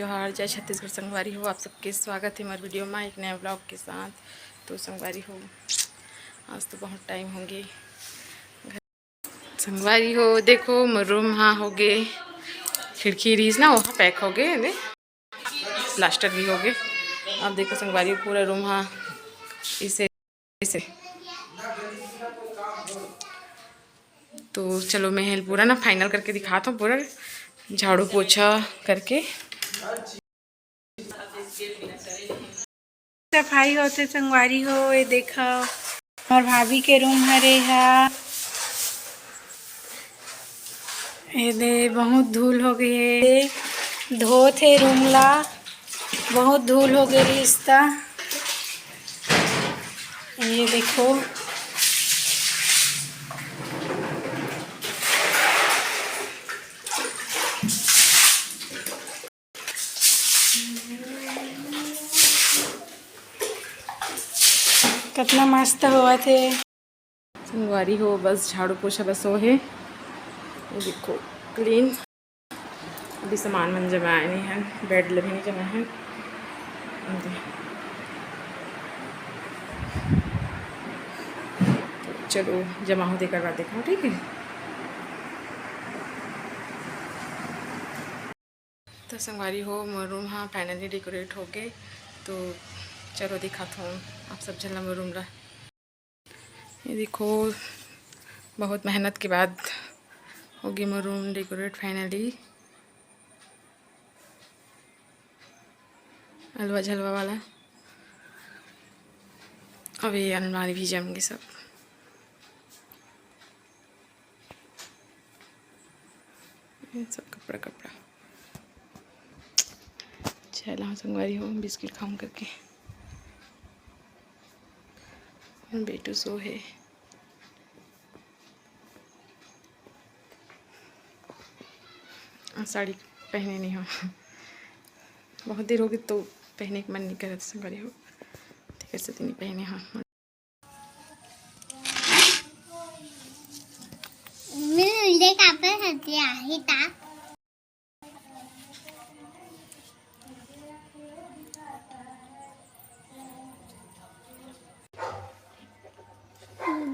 जोहार जय छत्तीसगढ़ संगवारी हो। आप सबके स्वागत है हमारे वीडियो में एक नया ब्लॉग के साथ। तो संगवारी हो, आज तो बहुत टाइम होंगे संगवारी हो। देखो रूम हाँ हो गए, खिड़की रीज ना वहाँ पैक हो गए, प्लास्टर भी हो गए। अब देखो संगवारी हो पूरा रूम हाँ इसे इसे। तो चलो मैं पूरा ना फाइनल करके दिखाता हूँ, पूरा झाड़ू पोछा करके सफाई होते संगवारी हो। ये देखो और भाभी के रूम हरे है। ये दे बहुत धूल हो गई है, धोते रूम ला बहुत धूल हो गई रिश्ता। ये देखो कितना मस्त हुआ थे संगवारी हो। बस झाड़ू पोछा बस वो है, ये देखो क्लीन। अभी सामान मन जमाए नहीं है, बेड भी नहीं जमा है। तो चलो जमा होते करवा देखो, ठीक है। तो संगवारी हो मोर रूम हाँ फाइनली डेकोरेट हो गए। तो चलो दिखाता हूँ आप सब चलना मोर रूम ला। ये देखो बहुत मेहनत के बाद हो गई मोर रूम डेकोरेट फाइनली। हलवा झलवा वाला। अब ये अलमारी भी जम गई सब। ये सब कपड़ा कपड़ा। चला संगवारी हो बिस्किट खाऊं करके। बेटू सो है। साड़ी पहने नहीं हो, बहुत देर हो गई तो पहने का मन नहीं कर रहा था संगवारी हो, कैसे तो नहीं पहने हाँ।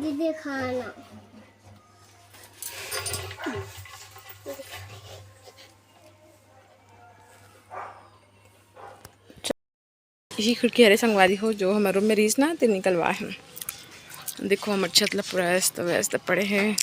दीदी खाना यही खिड़की हरे संगवारी हो जो हमारे रूम में रीस ना तो निकलवा है। देखो हमारे छत ला पूरा अस्त व्यस्त पड़े हैं।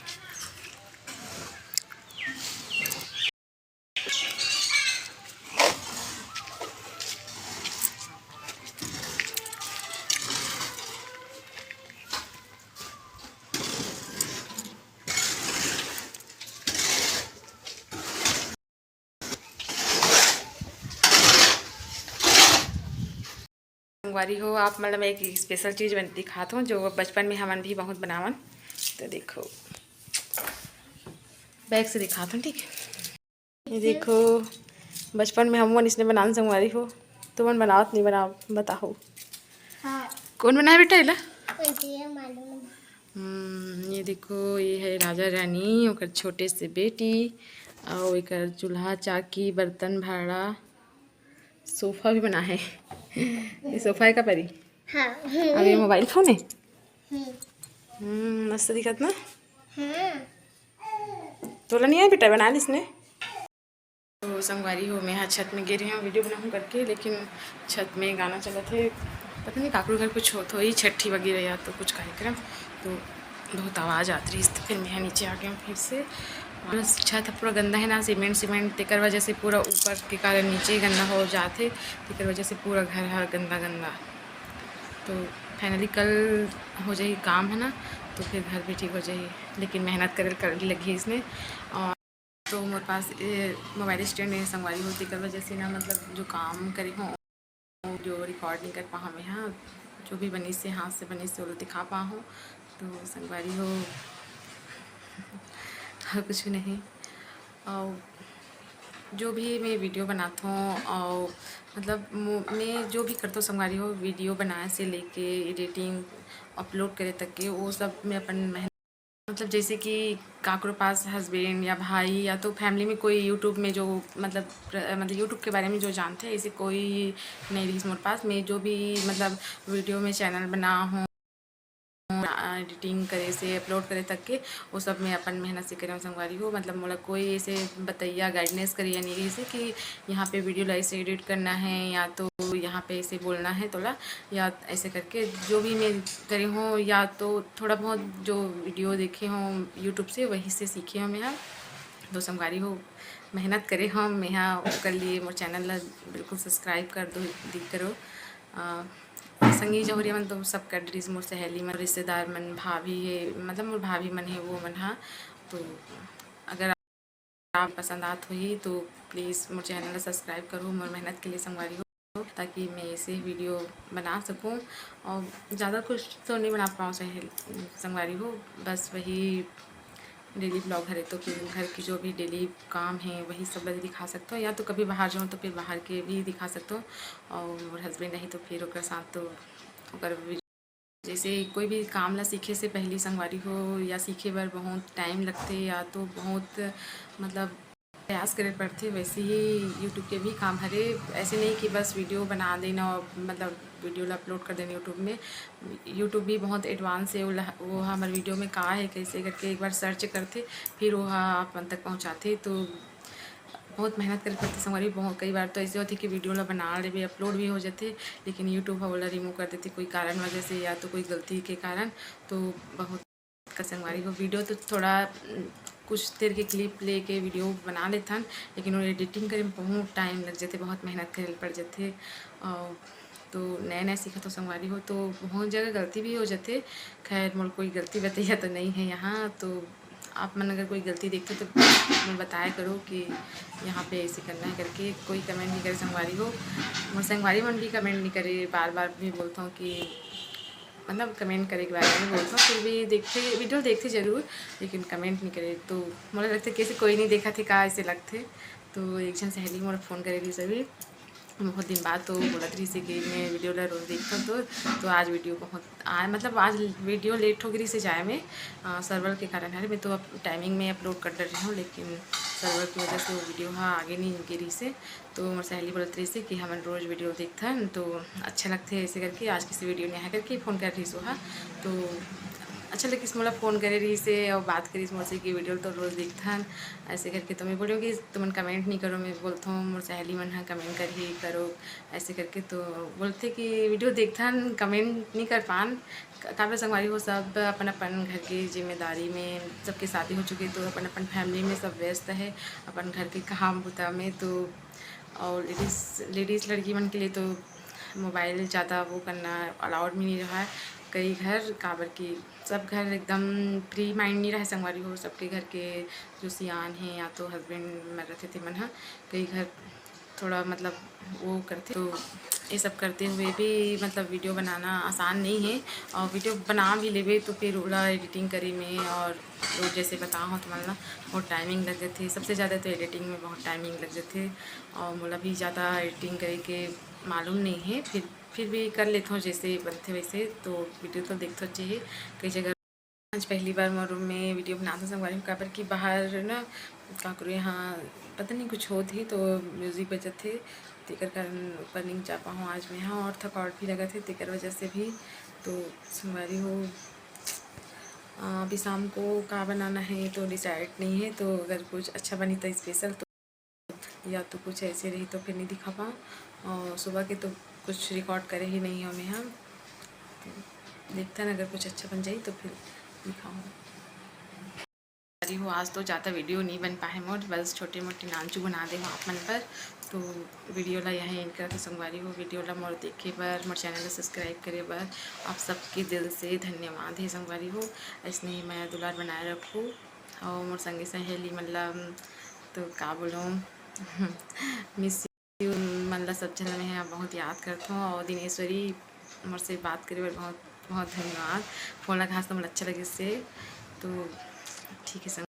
संगवारी हो आप मतलब एक स्पेशल चीज़ बन दिखाता हूँ जो बचपन में हमन भी बहुत बनावन। तो देखो बैग से दिखाता हूँ, ठीक है। ये देखो बचपन में हम इसने बनान संगवारी हो। तो मन बनाओ नहीं बनाओ बताओ। हाँ। कौन बनाया बेटा इला? मालूम। ये देखो ये है राजा रानी और छोटे से बेटी और एक चूल्हा चाकी बर्तन भाड़ा सोफा भी बना है। ये सोफा है का परी। हाँ। अब ये मोबाइल फोन है। हाँ। मस्त दिखत ना। हाँ। तोला नहीं है बेटा बना इसने। तो संगवारी हो मैं यहाँ छत में गिर रही हूँ वीडियो बनाऊँ करके, लेकिन छत में गाना चला थे, पता नहीं काकरू घर कुछ हो तो ही छठी वगैरह या तो कुछ कार्यक्रम, तो बहुत आवाज़ आती रही। तो फिर मैं यहाँ नीचे आ गया हूँ फिर से। छत पूरा गंदा है ना, सीमेंट तेकर वजह से पूरा ऊपर के कारण नीचे ही गंदा हो जाते, तेकर वजह से पूरा घर है गंदा गंदा। तो फाइनली कल हो जाए काम है ना, तो फिर घर भी ठीक हो जाए, लेकिन मेहनत कर लगी इसने। और तो मेरे पास मोबाइल स्टैंड है संगवारी होती कर वजह से ना, मतलब जो काम करी हूँ जो रिकॉर्ड नहीं कर पा हमें हाँ, जो भी बनी से हाथ से बनी से वो दिखा पा हूँ। तो संगवारी हो हाँ कुछ नहीं। और जो भी मैं वीडियो बनाता हूँ और मतलब मैं जो भी करता हूँ संगवारी हो, वीडियो बनाए से लेके एडिटिंग अपलोड करे तक के वो सब मैं अपन मेहनत मतलब जैसे कि काकरो पास हस्बैंड या भाई या तो फैमिली में कोई यूट्यूब में जो मतलब यूट्यूब के बारे में जो जानते हैं, ऐसे कोई नहीं रही मोर पास। मैं जो भी मतलब वीडियो में चैनल बना हूँ, एडिटिंग करे से अपलोड करे तक के वो सब मैं अपन मेहनत से करे संगवारी हो। मतलब मोला कोई ऐसे बताइया गाइडनेस करिए नहीं रही से कि यहाँ पे वीडियो ला ऐसे एडिट करना है या तो यहाँ पे ऐसे बोलना है तोला, या ऐसे करके जो भी मैं करी हूँ या तो थोड़ा बहुत जो वीडियो देखे हूँ यूट्यूब से वहीं से सीखे हूँ मैं। तो संगवारी हो मेहनत करे हम मैं कर लिए मोर चैनल ला बिल्कुल सब्सक्राइब कर दो दी करो। संगी जौहरिया मन तो सब कर डरिस, मोर सहेली मन रिश्तेदार मन भाभी है मतलब मोर भाभी मन है वो मन हा। तो अगर आप पसंद आत होही तो प्लीज़ मोर चैनल ला सब्सक्राइब करो मोर मेहनत के लिए संगवारी हो, ताकि मैं ऐसे वीडियो बना सकूं। और ज़्यादा कुछ तो नहीं बना पाऊँ संगवारी हो, बस वही डेली ब्लॉग है तो फिर घर की जो भी डेली काम है वही सब दिखा सकते हो, या तो कभी बाहर जाऊँ तो फिर बाहर के भी दिखा सकते हो। और हस्बैंड नहीं तो फिर ओकर साथ तो ओकर जैसे कोई भी काम ला सीखे से पहली संगवारी हो या सीखे बर बहुत टाइम लगते या तो बहुत मतलब प्रयास करे पड़ते, वैसे ही यूट्यूब के भी काम हरे। ऐसे नहीं कि बस वीडियो बना देना और मतलब वीडियो ला अपलोड कर देना यूट्यूब में। यूट्यूब भी बहुत एडवांस है, वो हमारे वीडियो में का है कैसे करके एक बार सर्च करते फिर वो अपन तक पहुँचाते। तो बहुत मेहनत करे पड़ती संगवारी। बहुत कई बार तो ऐसे होती कि वीडियो ला बना ले अपलोड भी हो जाते, लेकिन यूट्यूब वाला रिमूव कर देते कोई कारण वजह से या तो कोई गलती के कारण। तो बहुत संगवारी हो वीडियो तो थोड़ा कुछ देर के क्लिप लेके वीडियो बना लेते हैं, लेकिन वो एडिटिंग करे में बहुत टाइम लग जाते, बहुत मेहनत करे पड़ जाते। तो नया नया सीखा तो संगवारी हो तो बहुत जगह गलती भी हो जाते। खैर मोर कोई गलती बताइए तो नहीं है यहाँ, तो आप मन अगर कोई गलती देखते तो मैं बताया करो कि यहाँ पे ऐसे करना है करके। कोई कमेंट नहीं करे संगवारी हो, मोर संगवारी मन भी कमेंट नहीं करे, बार बार भी बोलता हूँ कि मतलब कमेंट करे के बारे में बोलता हूँ, फिर भी देखते वीडियो देखते ज़रूर लेकिन कमेंट नहीं करे। तो मुझे लगता है कैसे कोई नहीं देखा थे का ऐसे लगते। तो एक जन सहेली मोला फ़ोन करे रही सभी बहुत दिन बाद, तो बोलत रही से कि मैं वीडियो ला रोज़ देखता हूँ। तो आज वीडियो बहुत मतलब आज वीडियो लेट हो गई से जाए में सर्वर के कारण है। मैं तो अब टाइमिंग में अपलोड कर रही हूँ लेकिन सर्वर की वजह से वो वीडियो आगे नहीं गिरी से। तो मोर सहेली बोलत रही से कि हम रोज़ वीडियो देखते हैं तो अच्छा लगते है ऐसे करके। आज किसी वीडियो ने करके फ़ोन कर रही सो तो अच्छा लगे मोला फ़ोन करे रही से और बात करी मोसे कि वीडियो तो रोज़ देखता हन ऐसे करके। तो मैं बोलो कि तुम कमेंट नहीं करो, मैं बोलता हूँ मोर सहेली मन हाँ कमेंट कर ही करो ऐसे करके। तो बोलते कि वीडियो देखता हन कमेंट नहीं कर पान काफ़ी संगवारी हो। सब अपन अपन घर की जिम्मेदारी में सबके शादी हो चुकी तो अपन अपन फैमिली में सब व्यस्त है अपन घर के काम बुता में। तो और लेडीज़ लड़की मन के लिए तो मोबाइल ज़्यादा वो करना अलाउड भी नहीं रहा है कई घर काबर की सब घर एकदम फ्री माइंड नहीं रहे संगवारी हो। सबके घर के जो सियान हैं या तो हस्बैंड मर रहे थे मन हाँ, कई घर थोड़ा मतलब वो करते। तो ये सब करते हुए भी मतलब वीडियो बनाना आसान नहीं है, और वीडियो बना भी लेवे तो फिर ओला एडिटिंग करे में और लोग जैसे बता हो तो मतलब बहुत टाइमिंग लग जाते। सबसे ज़्यादा तो एडिटिंग में बहुत टाइमिंग लग जाते और मोला भी ज़्यादा एडिटिंग करे के मालूम नहीं है, फिर भी कर लेता हूँ जैसे बनते वैसे। तो वीडियो तो देखते चाहिए कई जगह। आज पहली बार मोर रूम में वीडियो बनाता संगवारी हूँ काबर की बाहर ना काकरो यहाँ पता नहीं कुछ हो थी तो म्यूज़िक बजत थे तेकर कारण ऊपर नहीं जा पाऊँ आज मैं यहाँ, और थकावट भी लगा थे तेकर वजह से भी। तो संगवारी हो अभी शाम को का बनाना है तो डिसाइड नहीं है। तो अगर कुछ अच्छा बनी तो स्पेशल, तो या तो कुछ ऐसे रही तो फिर नहीं दिखा पाऊँ। और सुबह के तो कुछ रिकॉर्ड करे ही नहीं हमें हम, तो देखते हैं अगर कुछ अच्छा बन जाए तो फिर दिखाऊँ। हो आज तो ज़्यादा वीडियो नहीं बन पाए मोर, बस छोटे मोटे नानचू बना दे आप मन पर। तो वीडियो ला यहाँ एंड करके संगवारी हो वीडियो ला मोर देखे बर मोर चैनल ला सब्सक्राइब करे बर आप सबके दिल से धन्यवाद है संगवारी हो। ऐसे ही मैं दुलार बनाए रखूँ और मोर संगे सहेली मतलब तो का बोलूँ मिस यू मन ला सब जन में बहुत याद करता हूँ। और दिनेश्वरी मोर से बात करे बर बहुत बहुत धन्यवाद। फ़ोन लगा तो मुझे अच्छा लगे से। तो ठीक है।